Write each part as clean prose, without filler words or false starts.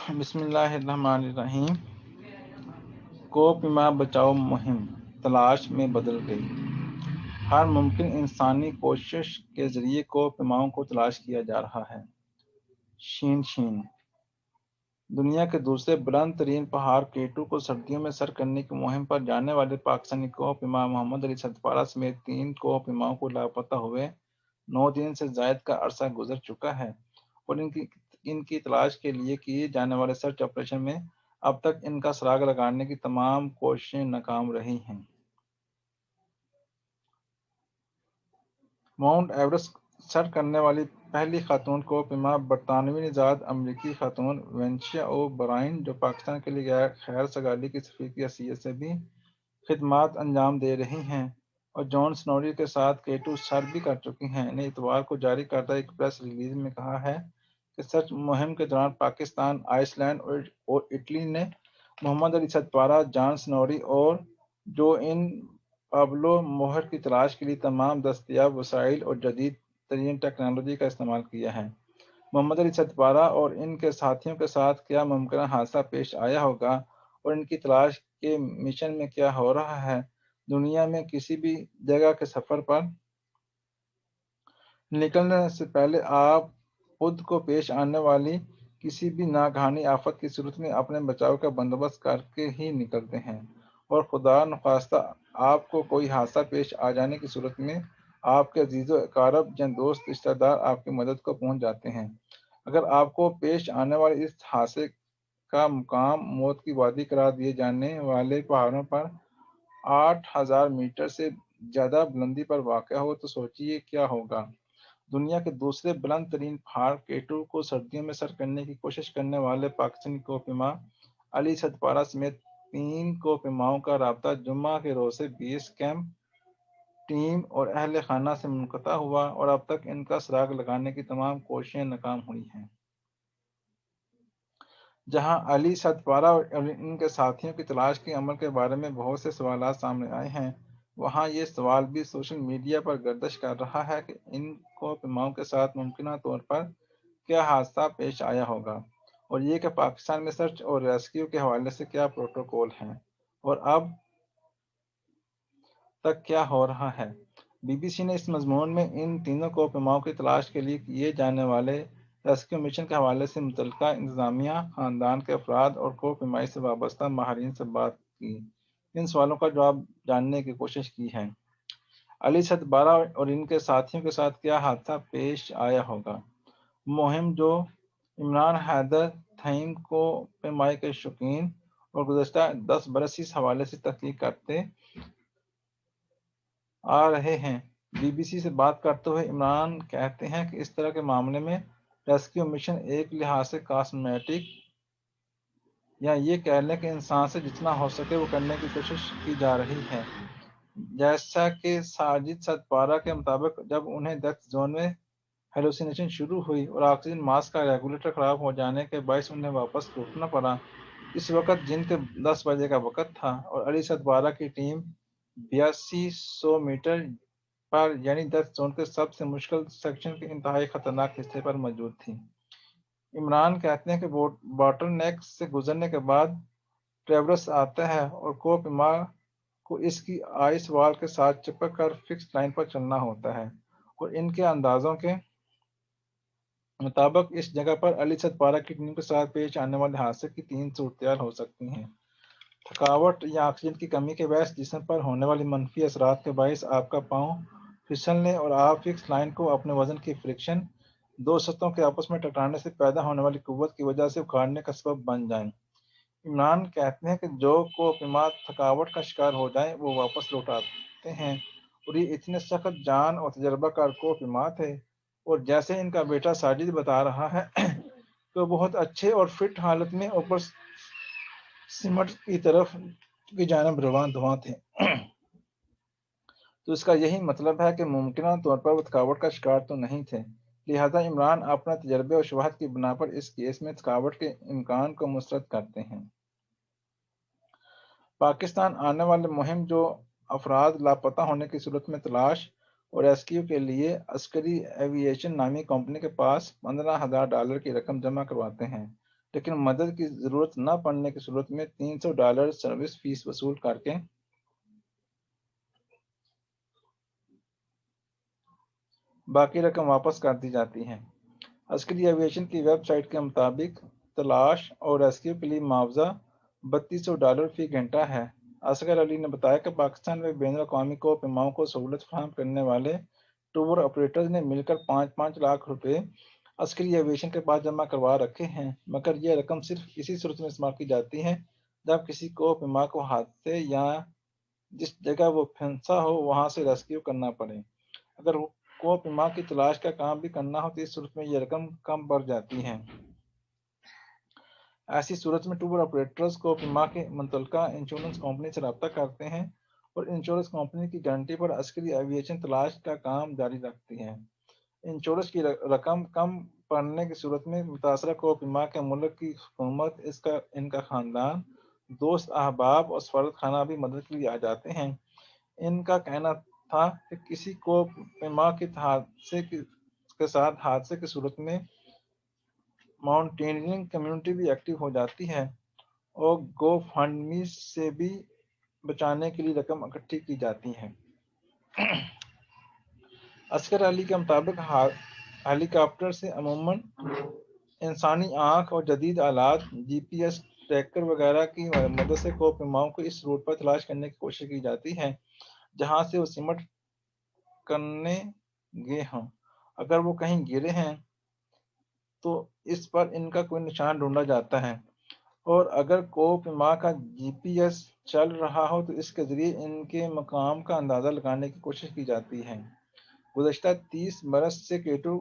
بسم اللہ الرحمن الرحیم۔ کوہ بچاؤ مہم تلاش میں بدل گئی۔ ہر ممکن انسانی کوشش کے ذریعے کوہ پیماؤں کو تلاش کیا جا رہا ہے۔ شین دنیا کے دوسرے بلند ترین پہاڑ K2 کو سردیوں میں سر کرنے کی مہم پر جانے والے پاکستانی کوہ پیما محمد علی ستپارہ سمیت 3 کوہ پیماؤں کو لاپتہ ہوئے 9 دن سے زائد کا عرصہ گزر چکا ہے اور ان کی تلاش کے لیے کیے جانے والے سرچ آپریشن میں اب تک ان کا سراغ لگانے کی تمام کوششیں ناکام رہی ہیں۔ ماؤنٹ ایورسٹ سر کرنے والی پہلی خاتون کوہ پیما برطانوی نژاد امریکی خاتون وینشیا او برائن، جو پاکستان کے لیے خیر سگالی کی سفیر کی حیثیت سے بھی خدمات انجام دے رہی ہیں اور جان سنوری کے ساتھ K2 سر بھی کر چکی ہیں، نے اتوار کو جاری کردہ ایک پریس ریلیز میں کہا ہے کہ سرچ مہم کے دوران پاکستان، آئس لینڈ اور اٹلی نے محمد علی ستپارہ، جان سنوری اور جو ان پابلو موہر کی تلاش کے لیے تمام دستیاب وسائل اور جدید ترین ٹیکنالوجی کا استعمال کیا ہے۔ محمد علی ستپارہ اور ان کے ساتھیوں کے ساتھ کیا ممکنہ حادثہ پیش آیا ہوگا اور ان کی تلاش کے مشن میں کیا ہو رہا ہے، دنیا میں کسی بھی جگہ کے سفر پر نکلنے سے پہلے آپ خود کو پیش آنے والی کسی بھی ناگہانی آفت کی صورت میں اپنے بچاؤ کا بندوبست کر کے ہی نکلتے ہیں، اور خدا نخواستہ آپ کو کوئی حادثہ پیش آ جانے کی صورت میں آپ کے عزیز و اقارب یا دوست رشتہ دار آپ کی مدد کو پہنچ جاتے ہیں۔ اگر آپ کو پیش آنے والے اس حادثے کا مقام موت کی وادی قرار دیے جانے والے پہاڑوں پر 8,000 میٹر سے زیادہ بلندی پر واقع ہو تو سوچئے کیا ہوگا۔ دنیا کے دوسرے بلند ترین پہاڑ K2 کو سردیوں میں سر کرنے کی کوشش کرنے والے پاکستانی کوہ پیما علی ستپارہ سمیت 3 کوہ پیماؤں کا رابطہ جمعہ کے روز سے بیس کیمپ، ٹیم اور اہل خانہ سے منقطع ہوا اور اب تک ان کا سراغ لگانے کی تمام کوششیں ناکام ہوئی ہیں۔ جہاں علی ستپارہ اور ان کے ساتھیوں کی تلاش کے عمل کے بارے میں بہت سے سوالات سامنے آئے ہیں، وہاں یہ سوال بھی سوشل میڈیا پر گردش کر رہا ہے کہ ان کوہ پیماؤں کے ساتھ ممکنہ طور پر کیا حادثہ پیش آیا ہوگا، اور یہ کہ پاکستان میں سرچ اور ریسکیو کے حوالے سے کیا پروٹوکول ہیں اور اب تک کیا ہو رہا ہے۔ BBC نے اس مضمون میں ان تینوں کوہ پیماؤں کی تلاش کے لیے کیے جانے والے ریسکیو مشن کے حوالے سے متعلقہ انتظامیہ، خاندان کے افراد اور کوہ پیمائی سے وابستہ ماہرین سے بات کی، ان سوالوں کا جواب جاننے کی کوشش کی ہے۔ علی ستپارہ اور ان کے ساتھیوں کے ساتھ کیا حادثہ پیش آیا ہوگا۔ مہم جو عمران حیدر تھیم کوہ پیمائی کے شوقین اور گزشتہ 10 برس اس حوالے سے تحقیق کرتے آ رہے ہیں۔ BBC سے بات کرتے ہوئے عمران کہتے ہیں کہ اس طرح کے معاملے میں ریسکیو مشن ایک لحاظ سے کاسمیٹک، یا یہ کہہ لیں کہ انسان سے جتنا ہو سکے وہ کرنے کی کوشش کی جا رہی ہے۔ جیسا کہ ساجد ستپارہ کے مطابق جب انہیں ڈیتھ زون میں ہیلوسینیشن شروع ہوئی اور آکسیجن ماسک کا ریگولیٹر خراب ہو جانے کے باعث انہیں واپس لوٹنا پڑا، اس وقت دن کے 10 بجے کا وقت تھا اور علی ستپارہ کی ٹیم 8200 میٹر پر یعنی ڈیتھ زون کے سب سے مشکل سیکشن کے انتہائی خطرناک حصے پر موجود تھی۔ عمران کہتے ہیں کہ باٹل نیک سے گزرنے کے بعد ٹریورس آتا ہے اور کوہ پیما کو اس کی آئس وال کے ساتھ چپک کر فکس لائن پر چلنا ہوتا ہے، اور ان کے اندازوں کے مطابق اس جگہ پر علی ستپارہ کی ٹیم کے ساتھ پیش آنے والے حادثے کی 3 صورتحال ہو سکتی ہیں: تھکاوٹ یا آکسیجن کی کمی کے باعث جسم پر ہونے والی منفی اثرات کے باعث آپ کا پاؤں پھسلنے اور آپ فکس لائن کو اپنے وزن کی فرکشن، 2 سطحوں کے آپس میں ٹکرانے سے پیدا ہونے والی قوت کی وجہ سے اکھاڑنے کا سبب بن جائیں۔ عمران کہتے ہیں کہ جو کوہ پیما تھکاوٹ کا شکار ہو جائیں وہ واپس لوٹ آتے ہیں، اور یہ اتنے سخت جان اور تجربہ کار کوہ پیما تھے، اور جیسے ان کا بیٹا ساجد بتا رہا ہے کہ وہ بہت اچھے اور فٹ حالت میں اوپر سمٹ کی جانب رواں دھواں تھے، تو اس کا یہی مطلب ہے کہ ممکنہ طور پر وہ تھکاوٹ کا شکار تو نہیں تھے۔ لہذا عمران اپنے تجربے اور شواہد کی بنا پر اس کیس میں تھکاوٹ کے امکان کو مسترد کرتے ہیں۔ پاکستان آنے والے مہم جو افراد لاپتہ ہونے کی صورت میں تلاش اور ریسکیو کے لیے عسکری ایوی ایشن نامی کمپنی کے پاس $15,000 کی رقم جمع کرواتے ہیں۔ لیکن مدد کی ضرورت نہ پڑنے کی صورت میں $300 سروس فیس وصول کر کے باقی رقم واپس کر دی جاتی ہے۔ عسکری ایویشن کی ویب سائٹ کے مطابق تلاش اور ریسکیو کے لیے معاوضہ $3200 فی گھنٹہ ہے۔ اصغر علی نے بتایا کہ پاکستان میں بین الاقوامی کوہ کو سہولت فراہم کرنے والے ٹور آپریٹرز نے مل کر 5 لاکھ روپے عسکری ایویشن کے پاس جمع کروا رکھے ہیں، مگر یہ رقم صرف اسی صورت میں استعمال کی جاتی ہے جب کسی کوہ کو حادثے یا جس جگہ وہ پھنسا ہو وہاں سے ریسکیو کرنا پڑے۔ اگر کوہ کی تلاش کا کام بھی کرنا ہو تو اس صورت میں یہ رقم کم پڑ جاتی ہے۔ ایسی صورت میں ٹور آپریٹرز کوہ کے متعلقہ انشورنس کمپنی سے رابطہ کرتے ہیں اور انشورنس کمپنی کی گارنٹی پر عسکری ایویشن تلاش کا کام جاری رکھتی ہے۔ انشورنس کی رقم کم پڑنے کی صورت میں متاثرہ کوہ کے ملک کی حکومت، ان کا خاندان، دوست احباب اور سفارت خانہ بھی مدد کے لیے آ جاتے ہیں۔ ان کا کہنا تھا کہ کسی کوہ کے ساتھ حادثے کی صورت میں ماؤنٹینئرنگ کمیونٹی بھی ایکٹیو ہو جاتی ہے اور گو فنڈ می سے بھی بچانے کے لیے رقم اکٹھی کی جاتی ہے۔ اصغر علی کے مطابق ہیلی کاپٹر سے عموماً انسانی آنکھ اور جدید آلات GPS ٹریکر وغیرہ کی مدد سے کوہ کو اس روٹ پر تلاش کرنے کی کوشش کی جاتی ہے جہاں سے وہ سمٹ کرنے گئے ہوں۔ اگر وہ کہیں گرے ہیں تو اس پر ان کا کوئی نشان ڈھونڈا جاتا ہے، اور اگر کوہ کا GPS چل رہا ہو تو اس کے ذریعے ان کے مقام کا اندازہ لگانے کی کوشش کی جاتی ہے۔ گزشتہ 30 برس سے K2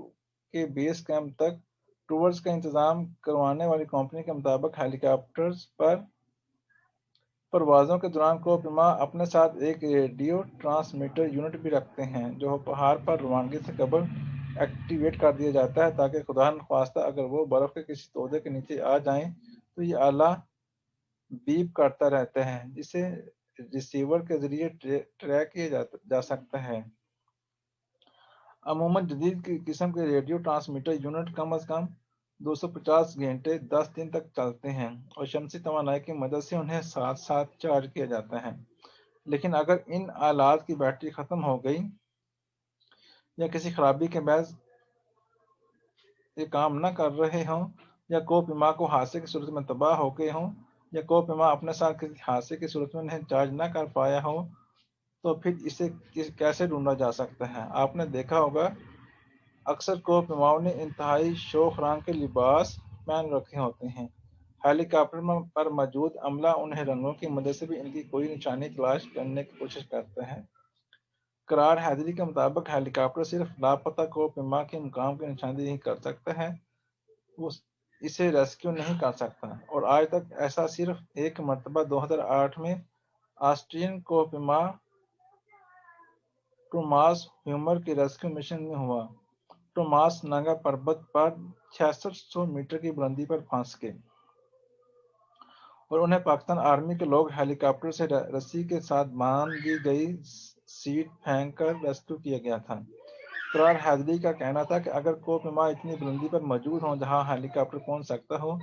کے بیس کیمپ تک ٹورز کا انتظام کروانے والی کمپنی کے مطابق ہیلی کاپٹرز پر پروازوں کے دوران کوہ اپنے ساتھ ایک ریڈیو ٹرانسمیٹر یونٹ بھی رکھتے ہیں جو پہاڑ پر روانگی سے قبل ایکٹیویٹ کر دیا جاتا ہے تاکہ خدا نخواستہ اگر وہ برف کے کسی تودے کے نیچے آ جائیں تو یہ آلہ بیپ کرتا رہتا ہے جسے ریسیور کے ذریعے ٹریک کیا جا سکتا ہے۔ عموماً جدید قسم کے ریڈیو ٹرانسمیٹر یونٹ کم از کم 250 گھنٹے 10 دن تک چلتے ہیں اور شمسی توانائی کی مدد سے انہیں ساتھ ساتھ چارج کیا جاتا ہے۔ لیکن اگر ان آلات کی بیٹری ختم ہو گئی یا کسی خرابی کے باعث یہ کام نہ کر رہے ہوں یا کوہ کو حادثے کی صورت میں تباہ ہو گئے ہوں یا کوہ اپنے ساتھ کسی حادثے کی صورت میں انہیں چارج نہ کر پایا ہو تو پھر اسے کیسے ڈھونڈا جا سکتا ہے؟ آپ نے دیکھا ہوگا اکثر کوہ نے انتہائی شوخ رنگ کے لباس پہن رکھے ہوتے ہیں۔ ہیلی کاپٹر پر موجود عملہ انہیں رنگوں کی مدد سے بھی ان کی کوئی نشانی تلاش کرنے کی کوشش کرتا ہے۔ قرار حیدری کے مطابق ہیلی کاپٹر صرف لاپتہ کوہ کے مقام کی نشاندہی کر سکتا ہے، وہ اسے ریسکیو نہیں کر سکتا، اور آج تک ایسا صرف ایک مرتبہ 2008 میں آسٹریلین کوہ ٹوماس ہیومر کے ریسکیو مشن میں ہوا۔ ٹوماس ننگا پربت پر 6600 میٹر کی بلندی پر پھنس گئے اور انہیں پاکستان آرمی کے لوگ ہیلی کاپٹر سے رسی کے ساتھ باندھ دی گئی سیٹ پھینک کر ریسکیو کیا گیا تھا۔ قرار حیدری کا کہنا تھا کہ اگر کوہ اتنی بلندی پر موجود ہوں جہاں ہیلی کاپٹر پہنچ سکتا ہو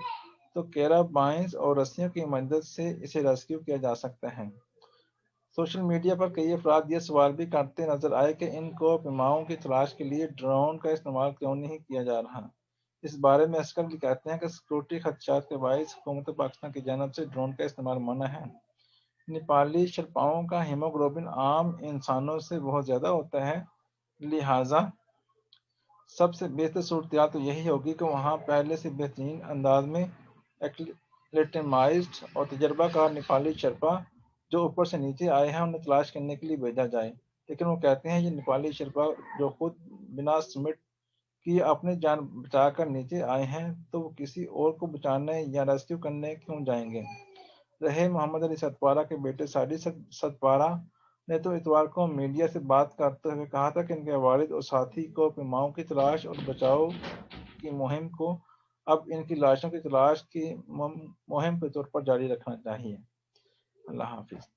تو کیرابائنز اور رسیوں کی مدد سے اسے ریسکیو کیا جا سکتا ہے۔ سوشل میڈیا پر کئی افراد یہ سوال بھی کرتے نظر آئے کہ ان کوہ کی تلاش کے لیے ڈرون کا استعمال کیوں نہیں کیا جا رہا۔ اس بارے میں اصغر علی کہتے ہیں کہ سیکورٹی خدشات کے باعث حکومت پاکستان کی جانب سے ڈرون کا استعمال منع ہے۔ نیپالی شرپاؤں کا ہیموگلوبن عام انسانوں سے بہت زیادہ ہوتا ہے، لہٰذا سب سے بہتر صورتحال تو یہی ہوگی کہ وہاں پہلے سے بہترین انداز میں ایکلیمیٹائزڈ اور تجربہ کار نیپالی شرپا جو اوپر سے نیچے آئے ہیں انہیں تلاش کرنے کے لیے بھیجا جائے۔ لیکن وہ کہتے ہیں یہ نیپالی شرپا جو خود بنا سمٹ کیے اپنی جان بچا کر نیچے آئے ہیں تو وہ کسی اور کو بچانے یا ریسکیو کرنے کیوں جائیں گے؟ رہے محمد علی ستپارہ کے بیٹے ساجد ستپارہ نے تو اتوار کو میڈیا سے بات کرتے ہوئے کہا تھا کہ ان کے والد اور ساتھی کوہ کی تلاش اور بچاؤ کی مہم کو اب ان کی لاشوں کی تلاش کی مہم کے طور پر جاری رکھنا چاہیے۔ اللہ حافظ۔